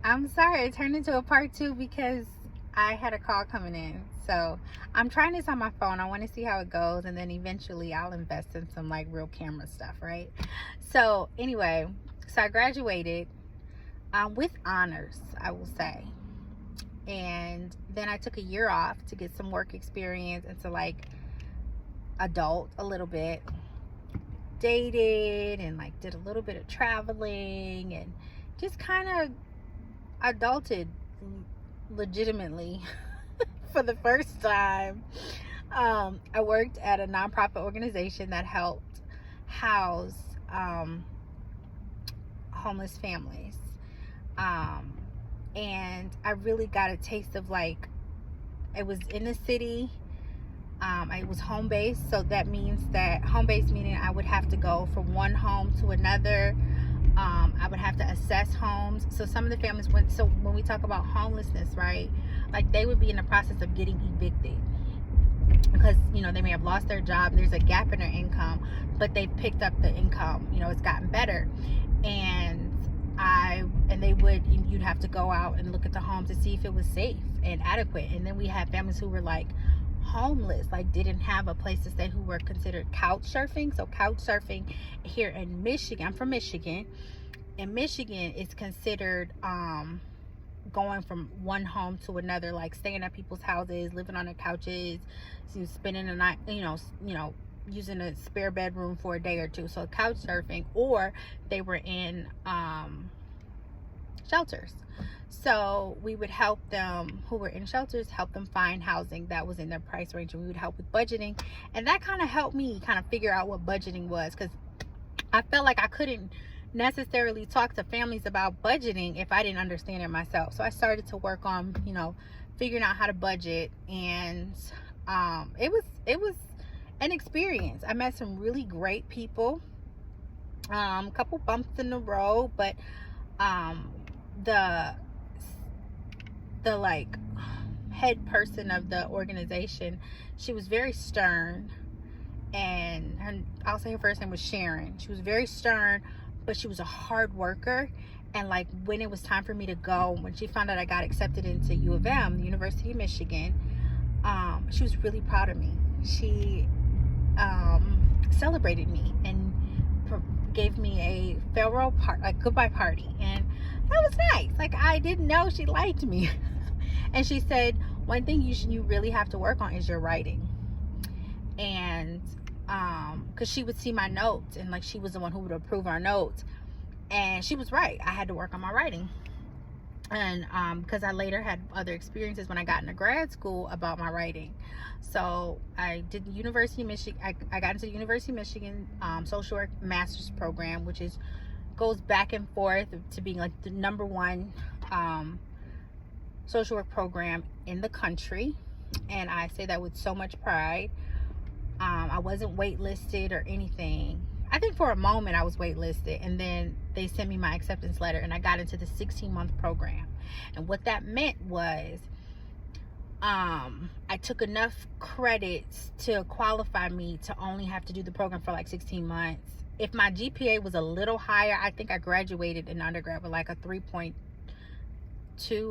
I'm sorry, it turned into a part two because I had a call coming in. So I'm trying this on my phone. I want to see how it goes, and then eventually I'll invest in some like real camera stuff, right? So anyway, so I graduated with honors, I will say. And then I took a year off to get some work experience and to like adult a little bit. Dated and like did a little bit of traveling and just kind of adulted legitimately for the first time. I worked at a nonprofit organization that helped house homeless families. And I really got a taste of like, it was in the city. I was home based, so that means that home based meaning I would have to go from one home to another. I would have to assess homes. So some of the families went. So when we talk about homelessness, right, like they would be in the process of getting evicted because they may have lost their job. There's a gap in their income, but they picked up the income. It's gotten better, and you'd have to go out and look at the home to see if it was safe and adequate. And then we had families who were like homeless, like didn't have a place to stay, who were considered couch surfing. So couch surfing here in Michigan, I'm from Michigan. In Michigan, it's considered going from one home to another, like staying at people's houses, living on their couches, spending the night, using a spare bedroom for a day or two. So couch surfing, or they were in shelters. So we would help them who were in shelters, help them find housing that was in their price range, and we would help with budgeting. And that kind of helped me kind of figure out what budgeting was, because I felt like I couldn't necessarily talk to families about budgeting if I didn't understand it myself. So I started to work on figuring out how to budget, and it was an experience. I met some really great people, a couple bumps in the road, but the like head person of the organization, she was very stern, and I'll say her first name was Sharon. She was very stern, but she was a hard worker. And like when it was time for me to go, when she found out I got accepted into U of M, the University of Michigan, she was really proud of me. She celebrated me and gave me a farewell goodbye party, and that was nice. Like, I didn't know she liked me. And she said, one thing you really have to work on is your writing. And because she would see my notes, and like she was the one who would approve our notes, and she was right. I had to work on my writing. And because I later had other experiences when I got into grad school about my writing. So I did the University of Michigan. I got into the University of Michigan social work master's program, which goes back and forth to being like the number one social work program in the country. And I say that with so much pride. I wasn't waitlisted or anything. I think for a moment I was waitlisted, and then they sent me my acceptance letter, and I got into the 16-month program. And what that meant was I took enough credits to qualify me to only have to do the program for like 16 months. If my GPA was a little higher, I think I graduated in undergrad with like a 3.2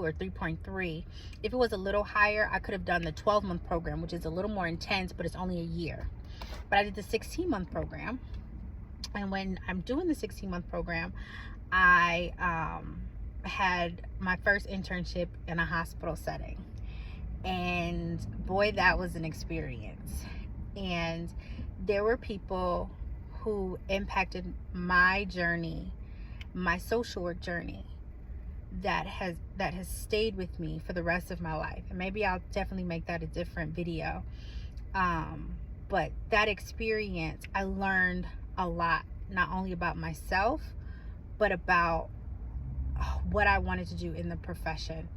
or 3.3. If it was a little higher, I could have done the 12-month program, which is a little more intense, but it's only a year. But I did the 16-month program. And when I'm doing the 16-month program, I had my first internship in a hospital setting. And boy, that was an experience. And there were people who impacted my journey, my social work journey, that has stayed with me for the rest of my life. And maybe I'll definitely make that a different video. But that experience, I learned a lot, not only about myself, but about what I wanted to do in the profession.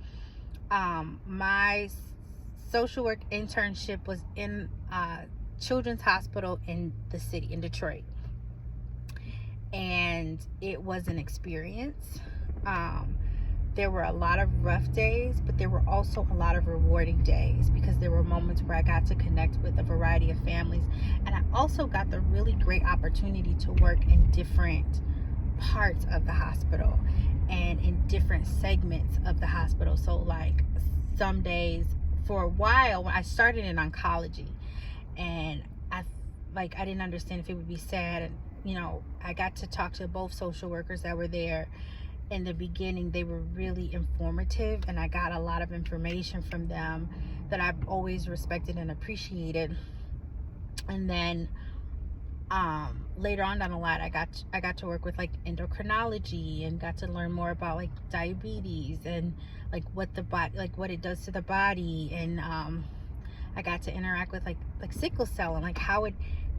My social work internship was in Children's Hospital in the city, in Detroit. And it was an experience. There were a lot of rough days, but there were also a lot of rewarding days, because there were moments where I got to connect with a variety of families. And I also got the really great opportunity to work in different parts of the hospital and in different segments of the hospital. So like some days, for a while, when I started in oncology, and I didn't understand if it would be sad, and I got to talk to both social workers that were there in the beginning. They were really informative, and I got a lot of information from them that I've always respected and appreciated. And then later on down the line, I got to work with like endocrinology, and got to learn more about like diabetes and like what it does to the body. And I got to interact with like sickle cell, and like how it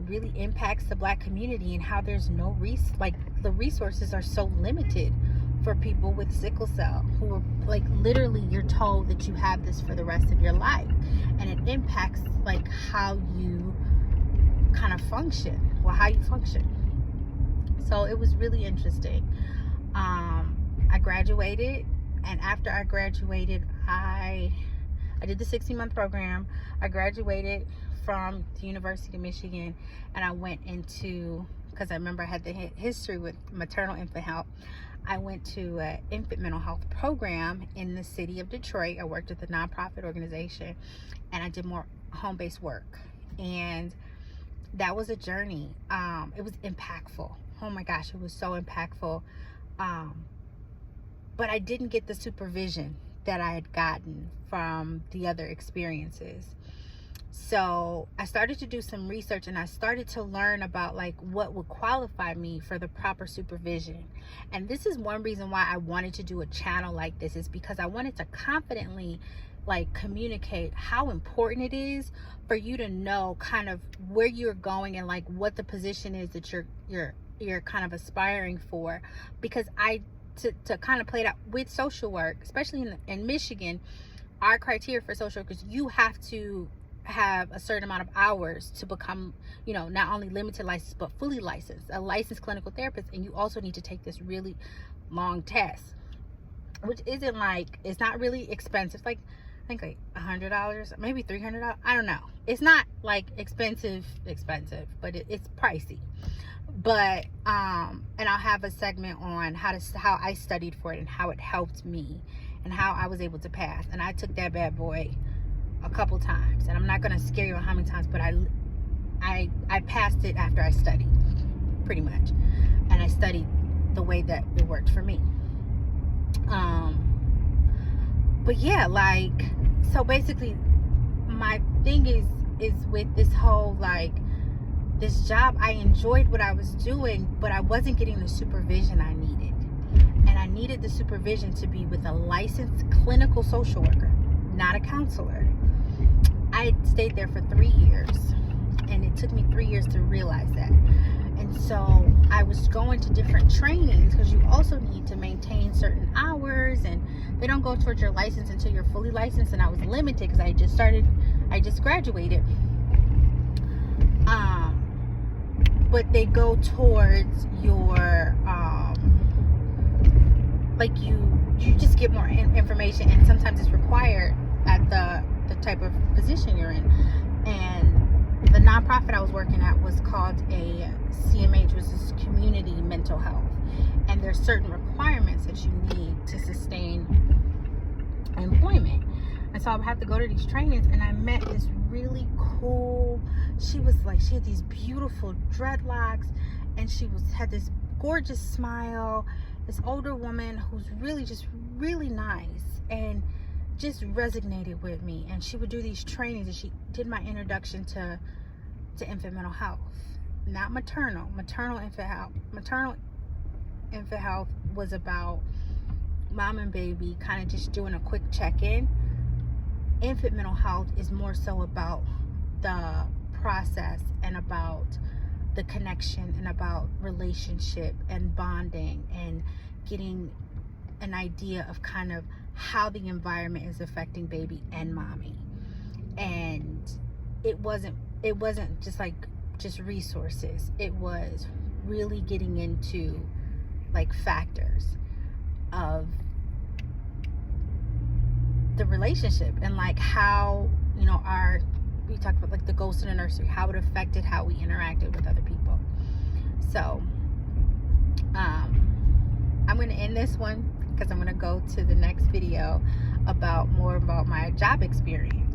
really impacts the Black community, and how there's no the resources are so limited for people with sickle cell, who are like literally you're told that you have this for the rest of your life, and it impacts like how you kind of function, how you function. So it was really interesting. I graduated, and after I graduated, I did the 16-month program. I graduated from the University of Michigan, and I went into, because I remember I had the history with maternal infant health, I went to an infant mental health program in the city of Detroit. I worked with a nonprofit organization, and I did more home-based work. And that was a journey. It was impactful. Oh my gosh, it was so impactful. But I didn't get the supervision that I had gotten from the other experiences. So I started to do some research, and I started to learn about like what would qualify me for the proper supervision. And this is one reason why I wanted to do a channel like this, is because I wanted to confidently like communicate how important it is for you to know kind of where you're going, and like what the position is that you're kind of aspiring for. Because to kind of play it out with social work, especially in Michigan, our criteria for social workers, you have to have a certain amount of hours to become, not only limited license, but fully licensed, a licensed clinical therapist. And you also need to take this really long test, which isn't like, it's not really expensive. Like, I think like $100, maybe $300. I don't know. It's not like expensive, but it's pricey. But and I'll have a segment on how I studied for it, and how it helped me, and how I was able to pass. And I took that bad boy a couple times, and I'm not gonna scare you on how many times, but I passed it after I studied, pretty much. And I studied the way that it worked for me. But yeah, like, so basically my thing is with this whole like this job, I enjoyed what I was doing, but I wasn't getting the supervision I needed. And I needed the supervision to be with a licensed clinical social worker, not a counselor. I stayed there for 3 years, and it took me 3 years to realize that. And so I was going to different trainings, because you also need to maintain certain hours, and they don't go towards your license until you're fully licensed. And I was limited because I just graduated. But they go towards your like you just get more information, and sometimes it's required at the type of position you're in. And the nonprofit I was working at was called a CMH, which is Community Mental Health, and there's certain requirements that you need to sustain employment. And so I would have to go to these trainings, and I met this really cool, she had these beautiful dreadlocks, and had this gorgeous smile, this older woman who's really nice, and just resonated with me. And she would do these trainings, and she did my introduction to infant mental health, not maternal infant health. Maternal infant health was about mom and baby, kind of just doing a quick check-in. Infant mental health is more so about the process, and about the connection, and about relationship and bonding, and getting an idea of kind of how the environment is affecting baby and mommy. And it wasn't just resources. It was really getting into like factors of the relationship, and like how, we talked about like the ghost in the nursery, how it affected how we interacted with other people. So I'm going to end this one because I'm going to go to the next video about more about my job experience.